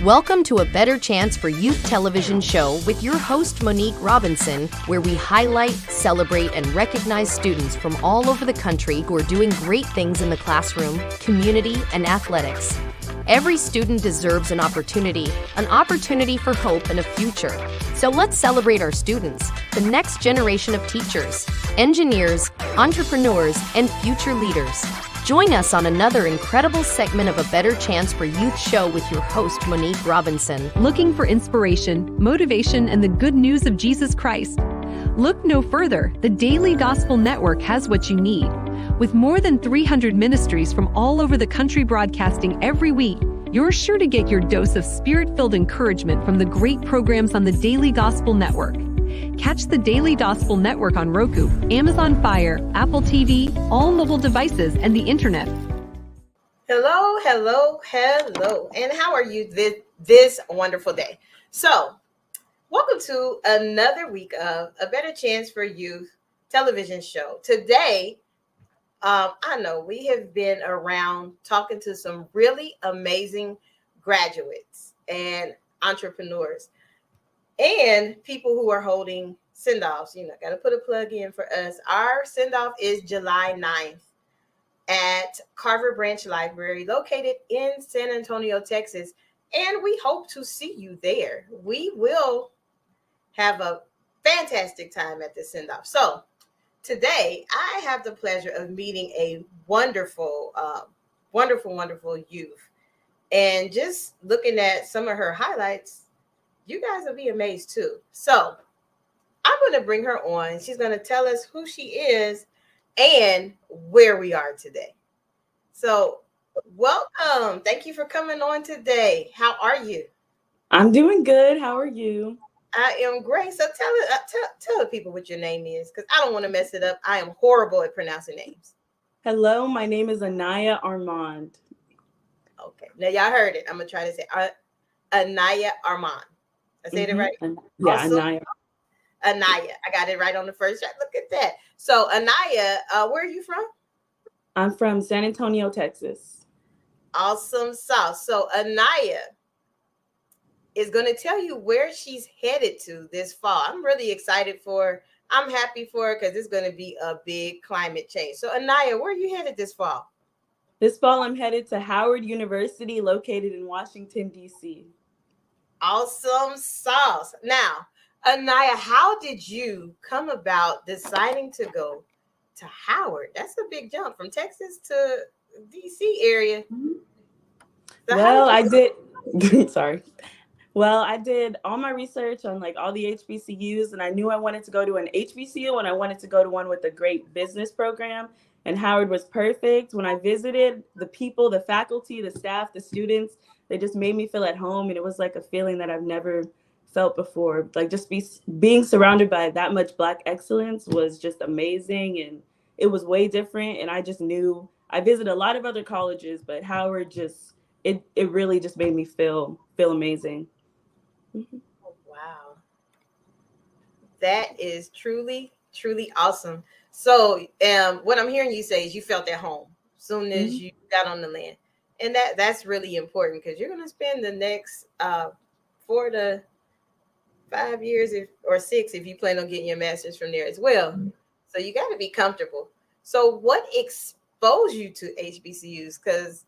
Welcome to A Better Chance for Youth television show with your host, Monique Robinson, where we highlight, celebrate, and recognize students from all over the country who are doing great things in the classroom, community, and athletics. Every student deserves an opportunity for hope and a future. So let's celebrate our students, the next generation of teachers, engineers, entrepreneurs, and future leaders. Join us on another incredible segment of A Better Chance for Youth show with your host, Monique Robinson. Looking for inspiration, motivation, and the good news of Jesus Christ? Look no further. The Daily Gospel Network has what you need. With more than 300 ministries from all over the country broadcasting every week, you're sure to get your dose of spirit-filled encouragement from the great programs on the Daily Gospel Network. Catch the Daily Gospel Network on Roku, Amazon Fire, Apple TV, all mobile devices, and the internet. Hello, hello, hello. And how are you this wonderful day? So, welcome to another week of A Better Chance for Youth television show. Today, I know we have been around talking to some really amazing graduates and entrepreneurs and people who are holding send-offs. Got to put a plug in for us. Our send-off is July 9th at Carver Branch Library, located in San Antonio, Texas. And we hope to see you there. We will have a fantastic time at this send-off. So today, I have the pleasure of meeting a wonderful youth. And just looking at some of her highlights, you guys will be amazed too. So I'm going to bring her on. She's going to tell us who she is and where we are today. So welcome. Thank you for coming on today. How are you? I'm doing good. How are you? I am great. So tell the people what your name is, because I don't want to mess it up. I am horrible at pronouncing names. Hello, my name is Anayah Armand. Okay. Now y'all heard it. I'm going to try to say Anayah Armand. I said it right? Yeah, awesome. Anayah. Anayah. I got it right on the first try. Look at that. So Anayah, where are you from? I'm from San Antonio, Texas. Awesome sauce. So Anayah is going to tell you where she's headed to this fall. I'm really excited for her. I'm happy for her because it's going to be a big climate change. So Anayah, where are you headed this fall? This fall, I'm headed to Howard University, located in Washington, D.C. Awesome sauce. Now, Anayah, how did you come about deciding to go to Howard? That's a big jump from Texas to D.C. area. So well, I did. Sorry. Well, I did all my research on all the HBCUs, and I knew I wanted to go to an HBCU and I wanted to go to one with a great business program. And Howard was perfect. When I visited, the people, the faculty, the staff, the students, they just made me feel at home. And it was like a feeling that I've never felt before. Just being surrounded by that much Black excellence was just amazing. And it was way different. And I just knew I visited a lot of other colleges, but Howard it really just made me feel amazing. Oh, wow. That is truly, truly awesome. So what I'm hearing you say is you felt at home as soon as you got on the land. And that's really important because you're going to spend the next 4 to 5 years or 6 if you plan on getting your master's from there as well. So you got to be comfortable. So what exposed you to HBCUs? Because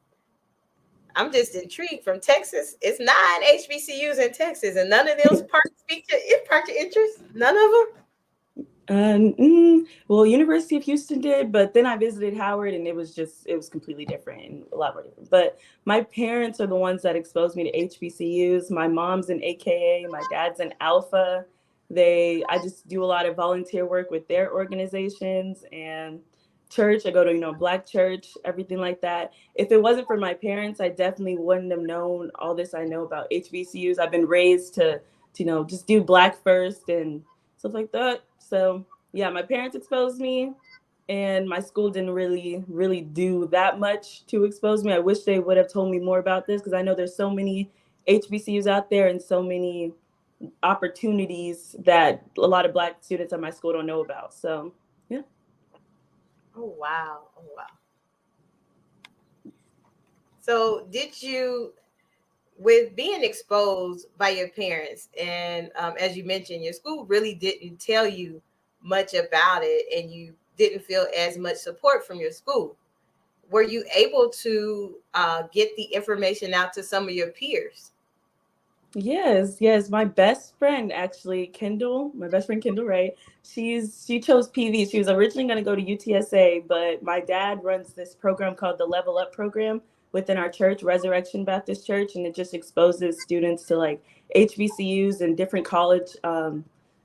I'm just intrigued. From Texas, it's 9 HBCUs in Texas, and none of those parts sparked your interest. None of them. Well, University of Houston did, but then I visited Howard, and it was completely different and a lot more different. But my parents are the ones that exposed me to HBCUs. My mom's an AKA, my dad's an Alpha. I just do a lot of volunteer work with their organizations and church. I go to Black church, everything like that. If it wasn't for my parents, I definitely wouldn't have known all this I know about HBCUs. I've been raised to just do Black first and stuff like that. So yeah, my parents exposed me, and my school didn't really do that much to expose me. I wish they would have told me more about this, because I know there's so many HBCUs out there and so many opportunities that a lot of Black students at my school don't know about. So yeah. Oh wow. So did you with being exposed by your parents, and as you mentioned, your school really didn't tell you much about it, and you didn't feel as much support from your school. Were you able to get the information out to some of your peers? Yes. My best friend, actually, Kendall, right? She chose PV. She was originally going to go to UTSA, but my dad runs this program called the Level Up program within our church, Resurrection Baptist Church, and it just exposes students to like HBCUs and different college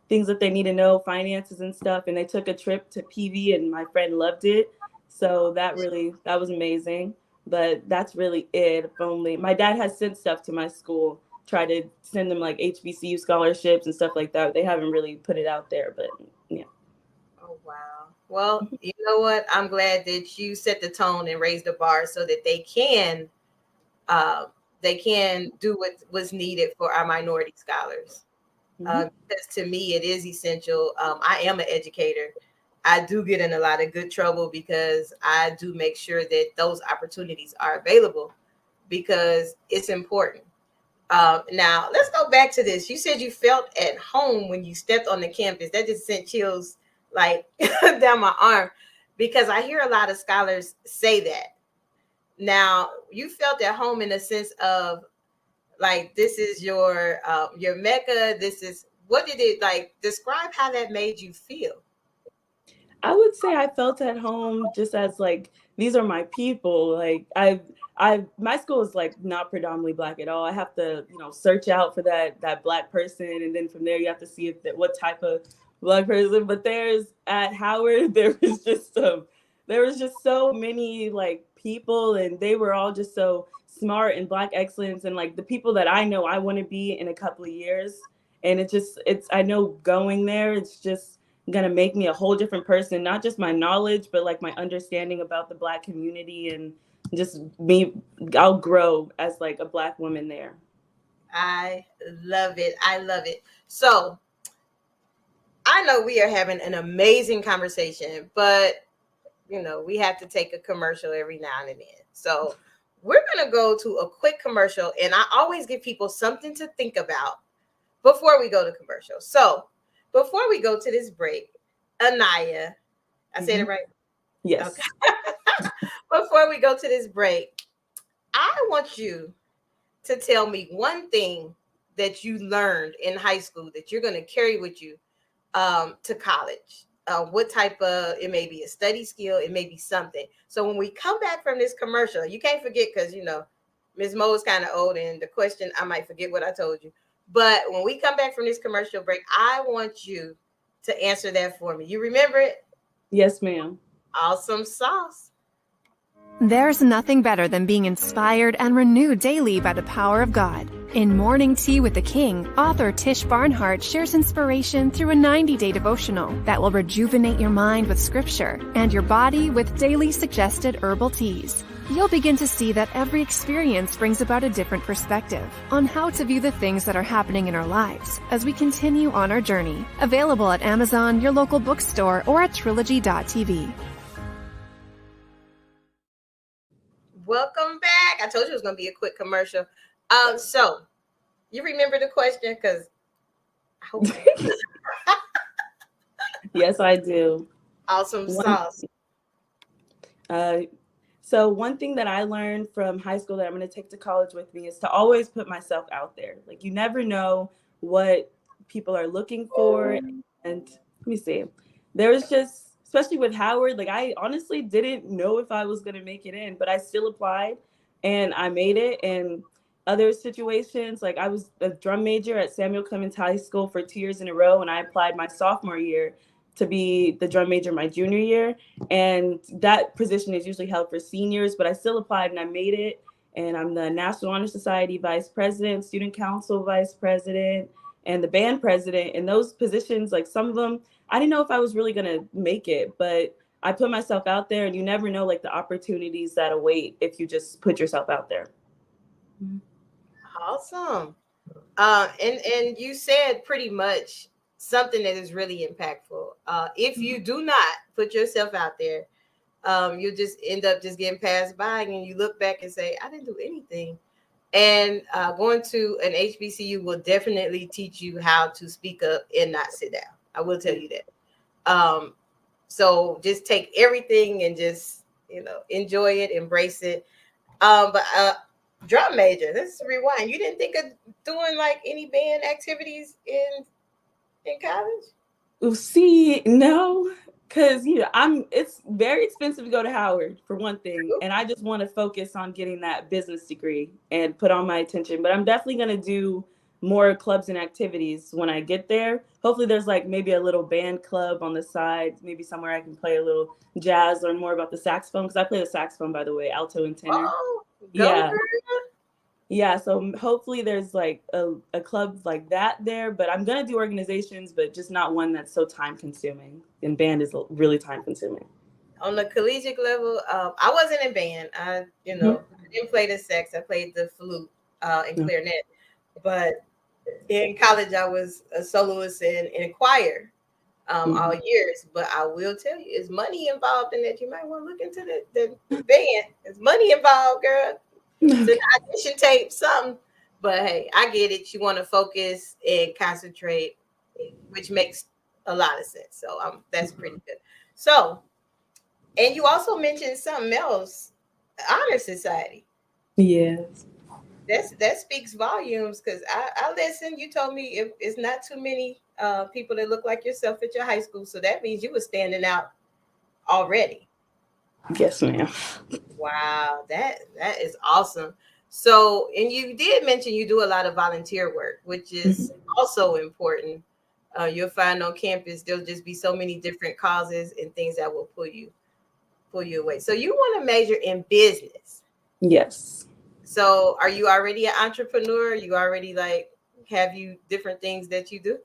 things that they need to know, finances and stuff. And they took a trip to PV, and my friend loved it. So that was amazing. But that's really it. If only my dad has sent stuff to my school, try to send them like HBCU scholarships and stuff like that. They haven't really put it out there, but yeah. Oh, wow. Well, you know what? I'm glad that you set the tone and raised the bar so that they can do what was needed for our minority scholars. Because to me, it is essential. I am an educator. I do get in a lot of good trouble because I do make sure that those opportunities are available because it's important. Now, let's go back to this. You said you felt at home when you stepped on the campus. That just sent chills like down my arm because I hear a lot of scholars say that. Now, you felt at home in the sense of like this is your Mecca. This is what did it like? Describe how that made you feel. I would say I felt at home just as like these are my people. Like my school is like not predominantly Black at all. I have to, search out for that Black person, and then from there you have to see what type of Black person. But at Howard there was just so many like people, and they were all just so smart and Black excellence, and like the people that I know I want to be in a couple of years. And I know going there, it's just gonna make me a whole different person, not just my knowledge, but like my understanding about the Black community, and just I'll grow as like a Black woman there. I love it. So I know we are having an amazing conversation, but we have to take a commercial every now and then. So we're going to go to a quick commercial, and I always give people something to think about before we go to commercial. So before we go to this break, Anayah, I said it right? Yes. Okay. Before we go to this break, I want you to tell me one thing that you learned in high school that you're going to carry with you to college. What type of, it may be a study skill, it may be something. So when we come back from this commercial, you can't forget because, Ms. Mo is kind of old and the question, I might forget what I told you. But when we come back from this commercial break, I want you to answer that for me. You remember it? Yes, ma'am. Awesome sauce. There's nothing better than being inspired and renewed daily by the power of God. In Morning Tea with the King, author Tish Barnhart shares inspiration through a 90-day devotional that will rejuvenate your mind with scripture and your body with daily suggested herbal teas. You'll begin to see that every experience brings about a different perspective on how to view the things that are happening in our lives as we continue on our journey. Available at Amazon, your local bookstore, or at trilogy.tv. Welcome back. I told you it was going to be a quick commercial. So you remember the question? Because I hope. Yes, I do. Awesome sauce. So one thing that I learned from high school that I'm going to take to college with me is to always put myself out there. Like you never know what people are looking for. And let me see. There was just, especially with Howard, like I honestly didn't know if I was going to make it in, but I still applied and I made it. And other situations, like I was a drum major at Samuel Clemens High School for 2 years in a row, and I applied my sophomore year to be the drum major my junior year. And that position is usually held for seniors, but I still applied and I made it. And I'm the National Honor Society vice president, student council vice president, and the band president. And those positions, like some of them, I didn't know if I was really going to make it, but I put myself out there, and you never know like the opportunities that await if you just put yourself out there. Awesome. And you said pretty much something that is really impactful. If you do not put yourself out there, you just end up just getting passed by, and you look back and say, I didn't do anything. And going to an HBCU will definitely teach you how to speak up and not sit down. I will tell you that. So just take everything and just, enjoy it, embrace it. But drum major, let's rewind. You didn't think of doing like any band activities in college? See, no, because it's very expensive to go to Howard for one thing, and I just want to focus on getting that business degree and put all my attention. But I'm definitely gonna do more clubs and activities when I get there. Hopefully, there's like maybe a little band club on the side, maybe somewhere I can play a little jazz, learn more about the saxophone, because I play the saxophone, by the way, alto and tenor. Oh, Yeah. girl. Yeah, so hopefully there's like a club like that there, but I'm going to do organizations, but just not one that's so time consuming. And band is really time consuming. On the collegiate level, I wasn't in band. I didn't play the sax. I played the flute and clarinet. But in college, I was a soloist in choir all years. But I will tell you, there's money involved in that. You might want to look into the band. There's money involved, girl. It's an audition tape, something. But hey, I get it. You want to focus and concentrate, which makes a lot of sense. So that's pretty good. So, and you also mentioned something else, honor society. Yes. That speaks volumes, because I listened. You told me it's not too many people that look like yourself at your high school. So that means you were standing out already. Yes, ma'am. Wow, that is awesome. So, and you did mention you do a lot of volunteer work, which is also important. You'll find on campus there'll just be so many different causes and things that will pull you away. So you want to major in business. Yes. So are you already an entrepreneur? You already have you different things that you do?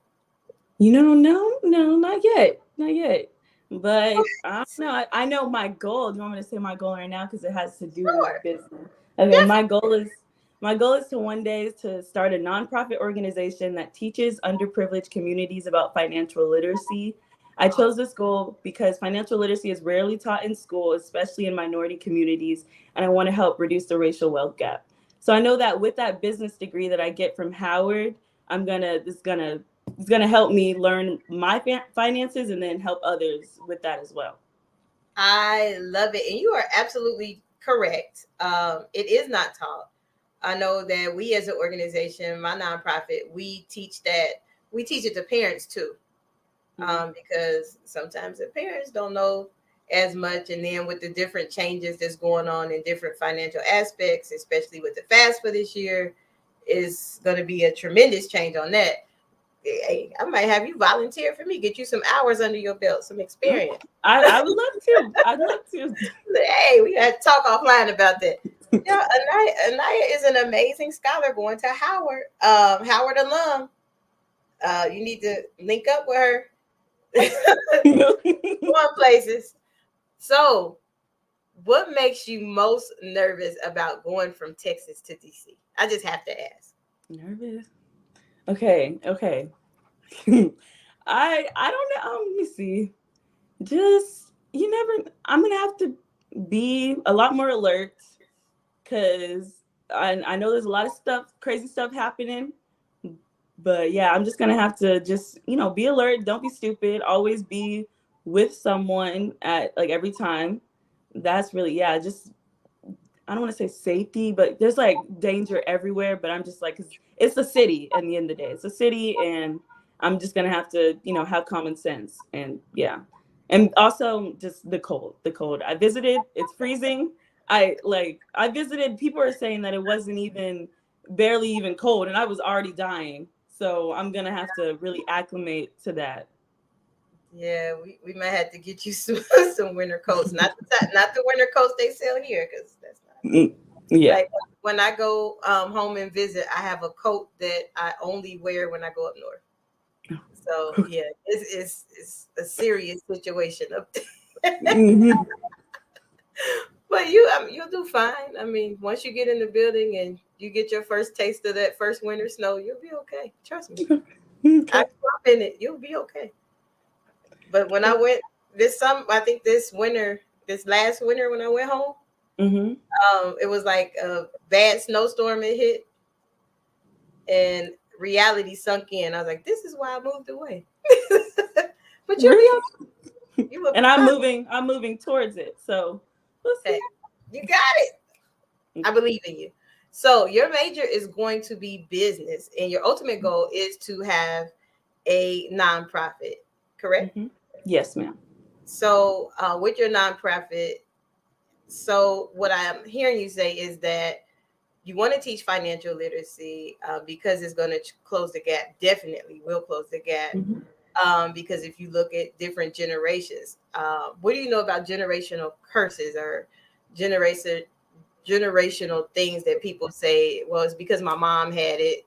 No, not yet. Not yet. But I don't know. I know my goal. Do you want me to say my goal right now? Because it has to do with business. Okay, yeah. My goal is to one day to start a nonprofit organization that teaches underprivileged communities about financial literacy. I chose this goal because financial literacy is rarely taught in school, especially in minority communities, and I want to help reduce the racial wealth gap. So I know that with that business degree that I get from Howard, it's gonna help me learn my finances and then help others with that as well. I love it, and you are absolutely correct. It is not taught. I know that we as an organization, my nonprofit, we teach it to parents too. Because sometimes the parents don't know as much. And then with the different changes that's going on in different financial aspects, especially with the FAFSA this year, is going to be a tremendous change on that. Hey, I might have you volunteer for me, get you some hours under your belt, some experience. I would love to. I'd love to. Hey, we had to talk offline about that. Yeah, Anayah is an amazing scholar going to Howard. Howard alum. You need to link up with her. Going places. So, what makes you most nervous about going from Texas to DC? I just have to ask. Nervous? Okay. I don't know. Let me see. Just I'm gonna have to be a lot more alert, because I know there's a lot of crazy stuff happening. But yeah, I'm just going to have to be alert. Don't be stupid. Always be with someone at every time. That's really, I don't want to say safety, but there's danger everywhere. But I'm just 'cause it's a city at the end of the day. It's a city, and I'm just going to have to, have common sense. And yeah. And also just the cold. I visited, it's freezing. I visited, people are saying that it wasn't barely even cold, and I was already dying. So I'm going to have to really acclimate to that. Yeah, we might have to get you some winter coats. Not the winter coats they sell here, because that's not. Yeah. When I go home and visit, I have a coat that I only wear when I go up north. So yeah, it's a serious situation up there. But you'll do fine. I mean, once you get in the building and you get your first taste of that first winter snow, you'll be okay. Trust me. Okay. I grew up in it. You'll be okay. But when I went this last winter when I went home, It was like a bad snowstorm had hit, and reality sunk in. I was like, "This is why I moved away." But you'll be okay. You will And be I'm moving towards it. So we'll see. okay. You got it. I believe in you. So your major is going to be business, and your ultimate goal is to have a nonprofit, correct? Yes, ma'am. So with your nonprofit, so what I'm hearing you say is that you want to teach financial literacy because it's going to close the gap. Definitely will close the gap. Because if you look at different generations, what do you know about generational curses or generational things that people say? Well, it's because my mom had it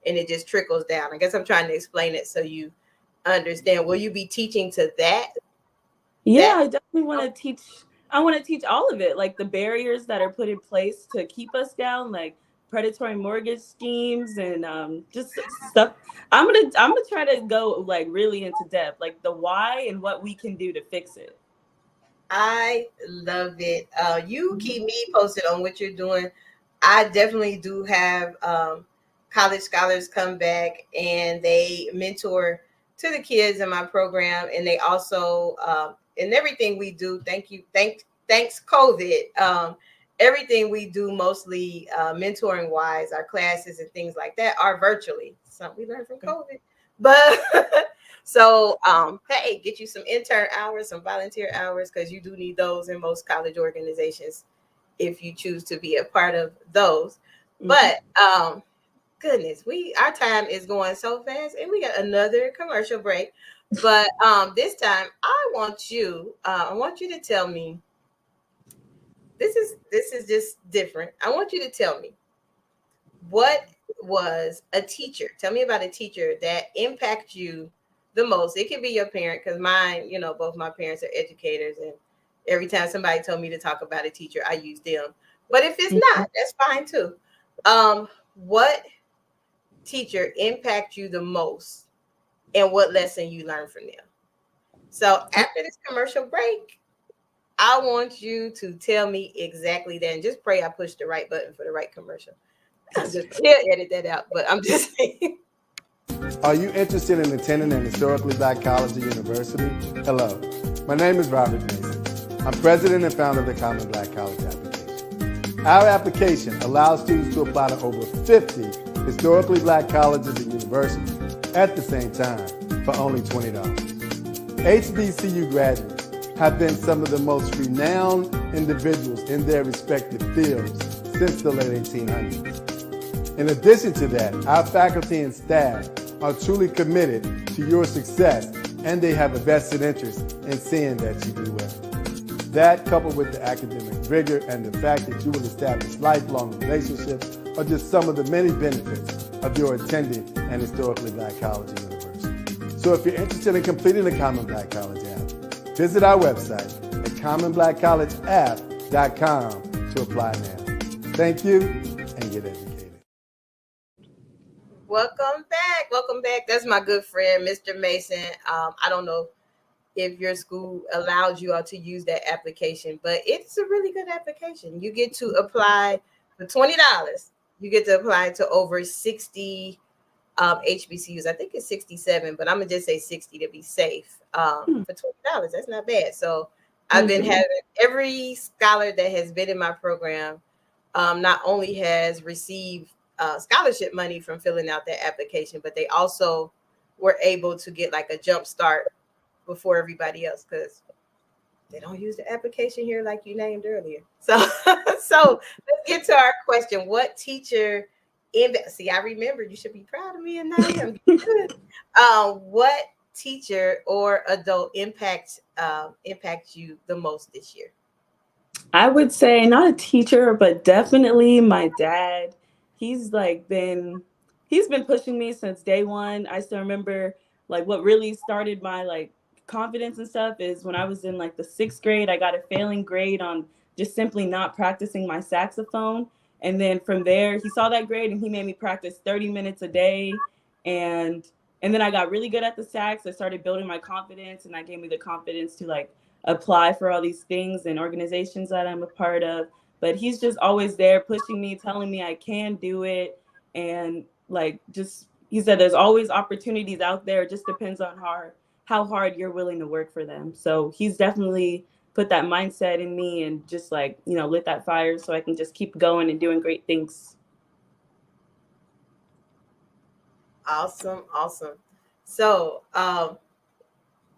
and it just trickles down. I guess I'm trying to explain it so you understand. Will you be teaching to that? Yeah, I definitely want to teach. I want to teach all of it, like the barriers that are put in place to keep us down, like predatory mortgage schemes and just stuff. I'm gonna try to go like really into depth, like the why and what we can do to fix it. I love it. You keep me posted on what you're doing. I definitely do have college scholars come back and they mentor to the kids in my program, and they also in everything we do. Thanks COVID. Everything we do, mostly mentoring wise, our classes and things like that, are virtually. Something we learned from COVID, but. So, hey, get you some intern hours, some volunteer hours, because you do need those in most college organizations if you choose to be a part of those. But goodness, our time is going so fast, and we got another commercial break. But this time, I want you to tell me. This is just different. I want you to tell me, what was a teacher? Tell me about a teacher that impacted you the most. It could be your parent, because mine, both my parents are educators, and every time somebody told me to talk about a teacher, I use them. But if it's not, that's fine too. What teacher impact you the most, and what lesson you learned from them? So after this commercial break, I want you to tell me exactly that, and just pray I pushed the right button for the right commercial. I'll edit that out, but I'm just saying. Are you interested in attending an historically black college or university? Hello, my name is Robert Mason. I'm president and founder of the Common Black College application. Our application allows students to apply to over 50 historically black colleges and universities at the same time for only $20. HBCU graduates have been some of the most renowned individuals in their respective fields since the late 1800s. In addition to that, our faculty and staff are truly committed to your success, and they have a vested interest in seeing that you do well. That, coupled with the academic rigor and the fact that you will establish lifelong relationships, are just some of the many benefits of your attending an historically black college or university. So if you're interested in completing the Common Black College app, visit our website at commonblackcollegeapp.com to apply now. Thank you, and get educated. Welcome back. That's my good friend, Mr. Mason. I don't know if your school allows you all to use that application, but it's a really good application. You get to apply for $20. You get to apply to over 60 HBCUs. I think it's 67, but I'm gonna just say 60 to be safe. For $20, that's not bad. So I've been having every scholar that has been in my program not only has received scholarship money from filling out that application, but they also were able to get like a jump start before everybody else, because they don't use the application here like you named earlier. So let's get to our question. What teacher see, I remember, you should be proud of me, and I am good. What teacher or adult impact you the most this year? I would say not a teacher, but definitely my dad. He's been pushing me since day one. I still remember what really started my confidence and stuff is when I was in the 6th grade. I got a failing grade on just simply not practicing my saxophone. And then from there, he saw that grade and he made me practice 30 minutes a day. And then I got really good at the sax. I started building my confidence, and that gave me the confidence to apply for all these things and organizations that I'm a part of. but he's just always there pushing me, telling me I can do it. And like, just, he said, there's always opportunities out there. It just depends on how hard you're willing to work for them. So he's definitely put that mindset in me and just like, lit that fire so I can just keep going and doing great things. Awesome. So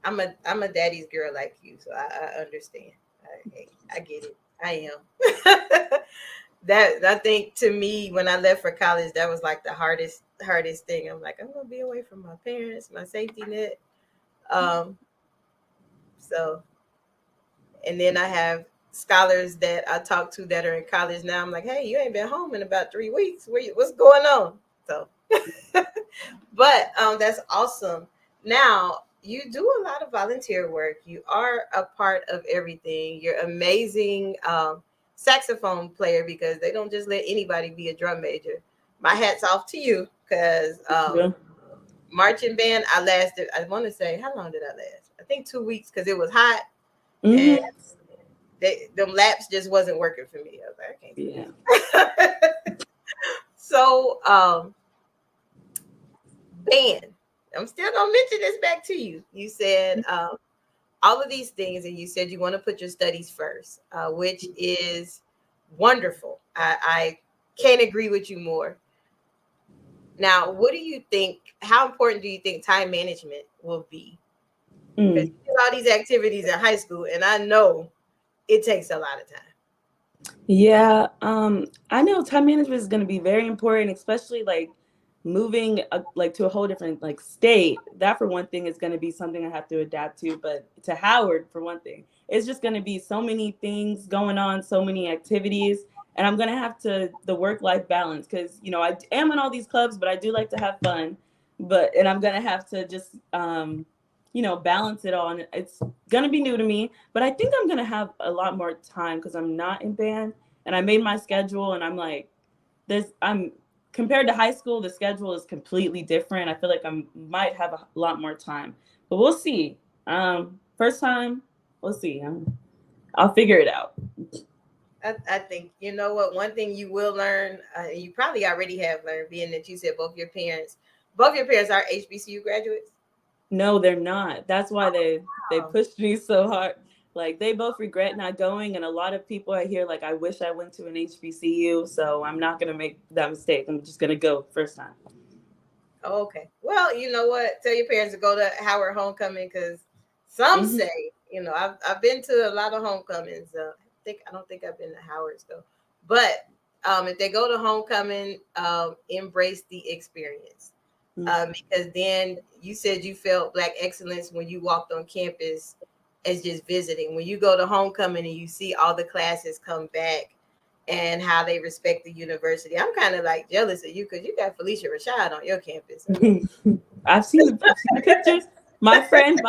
I'm a daddy's girl like you, so I understand. I get it. I am. That, I think, to me, when I left for college, that was like the hardest thing. I'm like, I'm gonna be away from my parents, my safety net. So, and then I have scholars that I talk to that are in college now. I'm like, hey, you ain't been home in about 3 weeks. What's going on? So, but that's awesome. Now, you do a lot of volunteer work. You are a part of everything. You're amazing saxophone player, because they don't just let anybody be a drum major. My hat's off to you, because marching band, I want to say, how long did I last? I think 2 weeks, because it was hot. And them laps just wasn't working for me. I was like, I can't do this. So, band. I'm still gonna mention this back to you. You said all of these things, and you said you want to put your studies first, which is wonderful. I can't agree with you more. Now, what do you think? How important do you think time management will be? Because you do all these activities in high school, and I know it takes a lot of time. Yeah, I know time management is going to be very important, especially like moving like to a whole different like state. That, for one thing, is going to be something I have to adapt to. But to Howard, for one thing, it's just going to be so many things going on, so many activities, and I'm going to have to the work-life balance, because I am in all these clubs, but I do like to have fun. And I'm going to have to just balance it all. And it's going to be new to me, but I think I'm going to have a lot more time because I'm not in band, and I made my schedule, and I'm like, compared to high school, the schedule is completely different. I feel like I might have a lot more time, but we'll see. First time, we'll see. I'll figure it out. I think, you know what, one thing you will learn, you probably already have learned, being that you said both your parents are HBCU graduates. No, they're not. That's why they pushed me so hard. Like, they both regret not going, and a lot of people I hear, like, I wish I went to an HBCU, so I'm not going to make that mistake. I'm just going to go first time. Oh, okay. Well, you know what? Tell your parents to go to Howard homecoming, because some say, I've been to a lot of homecomings. I don't think I've been to Howard's though. But if they go to homecoming, embrace the experience. Because then you said you felt Black excellence when you walked on campus as just visiting. When you go to homecoming and you see all the classes come back and how they respect the university, I'm kind of like jealous of you, because you got Felicia Rashad on your campus. I've seen the pictures. My friend,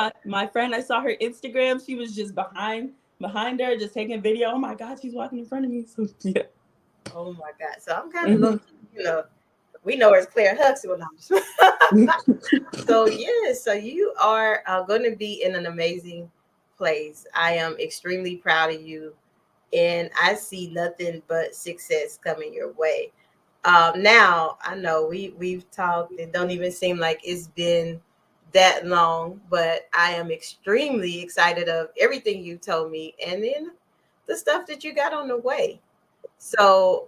I saw her Instagram. She was just behind her, just taking video. Oh my God, she's walking in front of me. So yeah. Oh my God. So I'm kind of looking, we know her as Claire Huxley. So so you are going to be in an amazing place. I am extremely proud of you, and I see nothing but success coming your way. Now, I know we've talked. It don't even seem like it's been that long, but I am extremely excited of everything you told me, and then the stuff that you got on the way. So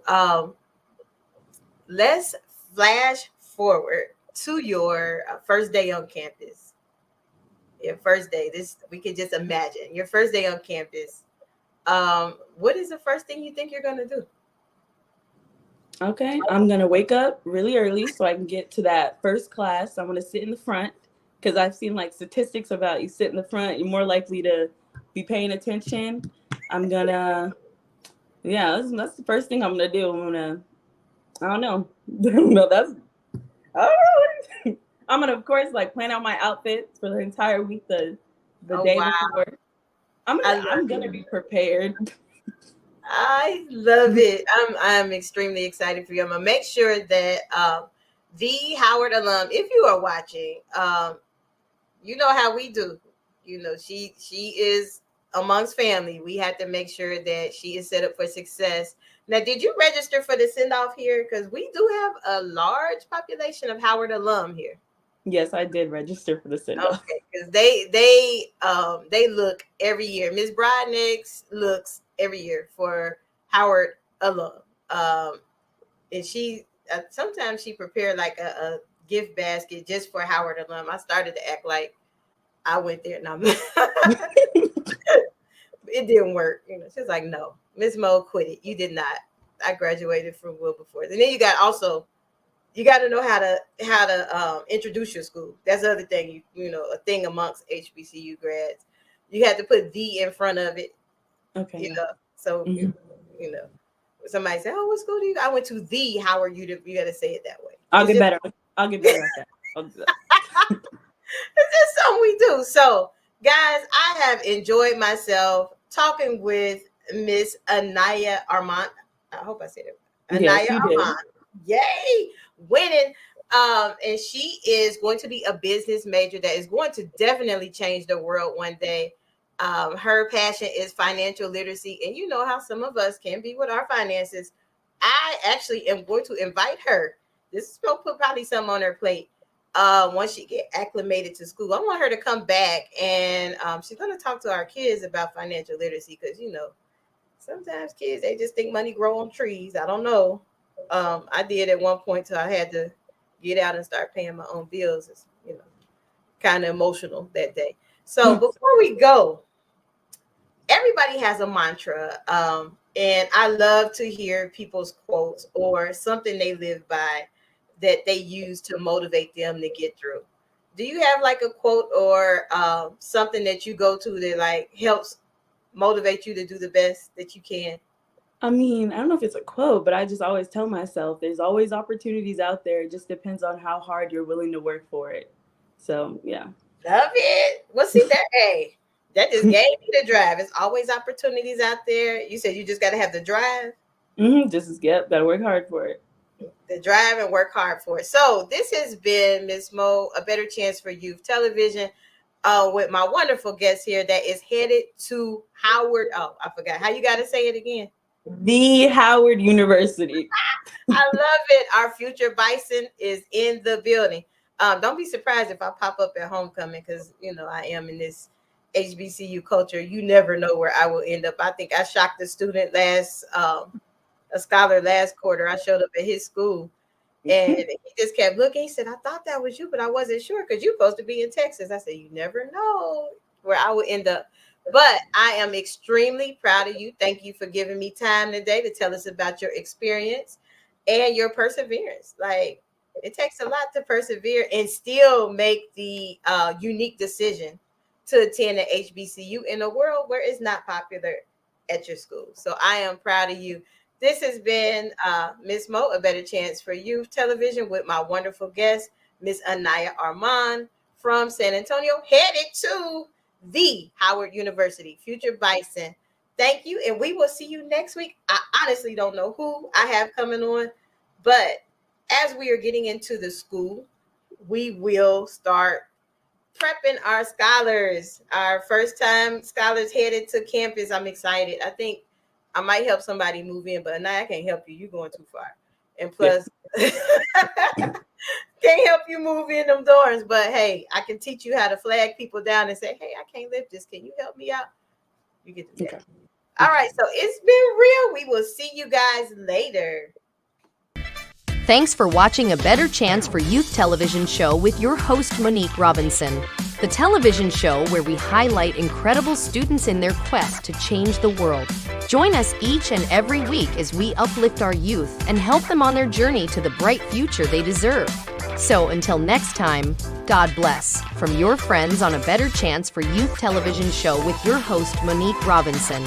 let's flash forward to your first day on campus. Your first day. We could just imagine your first day on campus. What is the first thing you think you're going to do? Okay, I'm going to wake up really early so I can get to that first class. I'm going to sit in the front, because I've seen like statistics about you sit in the front, you're more likely to be paying attention. I'm going to, that's the first thing I'm going to do. I don't know. I'm going to, of course, like plan out my outfits for the entire week, the day before. I'm going to be prepared. I love it. I'm extremely excited for you. I'm going to make sure that the Howard alum, if you are watching, you know how we do. She is amongst family, we had to make sure that she is set up for success. Now, did you register for the send-off here? Because we do have a large population of Howard alum here. Yes, I did register for the send-off. Okay, because they look every year. Ms. Brodnick looks every year for Howard alum. And she sometimes she prepared like a gift basket just for Howard alum. I started to act like I went there, and it didn't work. You know, she's like, no, Miss Mo, quit it. You did not. I graduated from Wilberforce, and then you got to know how to introduce your school. That's the other thing. You know, a thing amongst HBCU grads, you had to put the in front of it. Okay. You know, so you know, somebody say, "Oh, what school do you?" I went to the Howard. You got to say it that way. I'll get better at that. I'll do that. It's just something we do. So, guys, I have enjoyed myself talking with Miss Anayah Armand. I hope I said it. Anayah Armand. Yay! Winning. And she is going to be a business major that is going to definitely change the world one day. Her passion is financial literacy. And you know how some of us can be with our finances. I actually am going to invite her. This is going to put probably something on her plate. Once she get acclimated to school, I want her to come back, and she's going to talk to our kids about financial literacy, because you know sometimes kids, they just think money grow on trees. I don't know. I did at one point till I had to get out and start paying my own bills. It's, you know, kind of emotional that day. So before we go, everybody has a mantra, and I love to hear people's quotes or something they live by that they use to motivate them to get through. Do you have like a quote or something that you go to that like helps motivate you to do the best that you can? I mean, I don't know if it's a quote, but I just always tell myself there's always opportunities out there. It just depends on how hard you're willing to work for it. So, yeah. Love it. Well, see that, hey, that just gave me the drive. It's always opportunities out there. You said you just got to have the drive. Got to work hard for it. The drive and work hard for it. So this has been Ms. Mo, A Better Chance for Youth Television, with my wonderful guest here that is headed to Howard. Oh, I forgot. How you got to say it again? The Howard University. I love it. Our future bison is in the building. Don't be surprised if I pop up at homecoming, because, you know, I am in this HBCU culture. You never know where I will end up. I think I shocked a student a scholar last quarter. I showed up at his school, and he just kept looking. He said, I thought that was you, but I wasn't sure because you're supposed to be in Texas. I said, you never know where I will end up. But I am extremely proud of you. Thank you for giving me time today to tell us about your experience and your perseverance. Like, it takes a lot to persevere and still make the unique decision to attend an HBCU in a world where it's not popular at your school. So I am proud of you. This has been Ms. Mo, A Better Chance for Youth Television, with my wonderful guest, Ms. Anayah Armand from San Antonio, headed to the Howard University, future bison. Thank you, and we will see you next week. I honestly don't know who I have coming on, but as we are getting into the school, we will start prepping our scholars, our first-time scholars headed to campus. I'm excited. I think I might help somebody move in, but now I can't help you. You're going too far. And plus, can't help you move in them dorms. But hey, I can teach you how to flag people down and say, hey, I can't live this. Can you help me out? You get to do that. All right. So it's been real. We will see you guys later. Thanks for watching A Better Chance for Youth television show with your host, Monique Robinson. The television show where we highlight incredible students in their quest to change the world. Join us each and every week as we uplift our youth and help them on their journey to the bright future they deserve. So until next time, God bless. From your friends on A Better Chance for Youth television show with your host, Monique Robinson.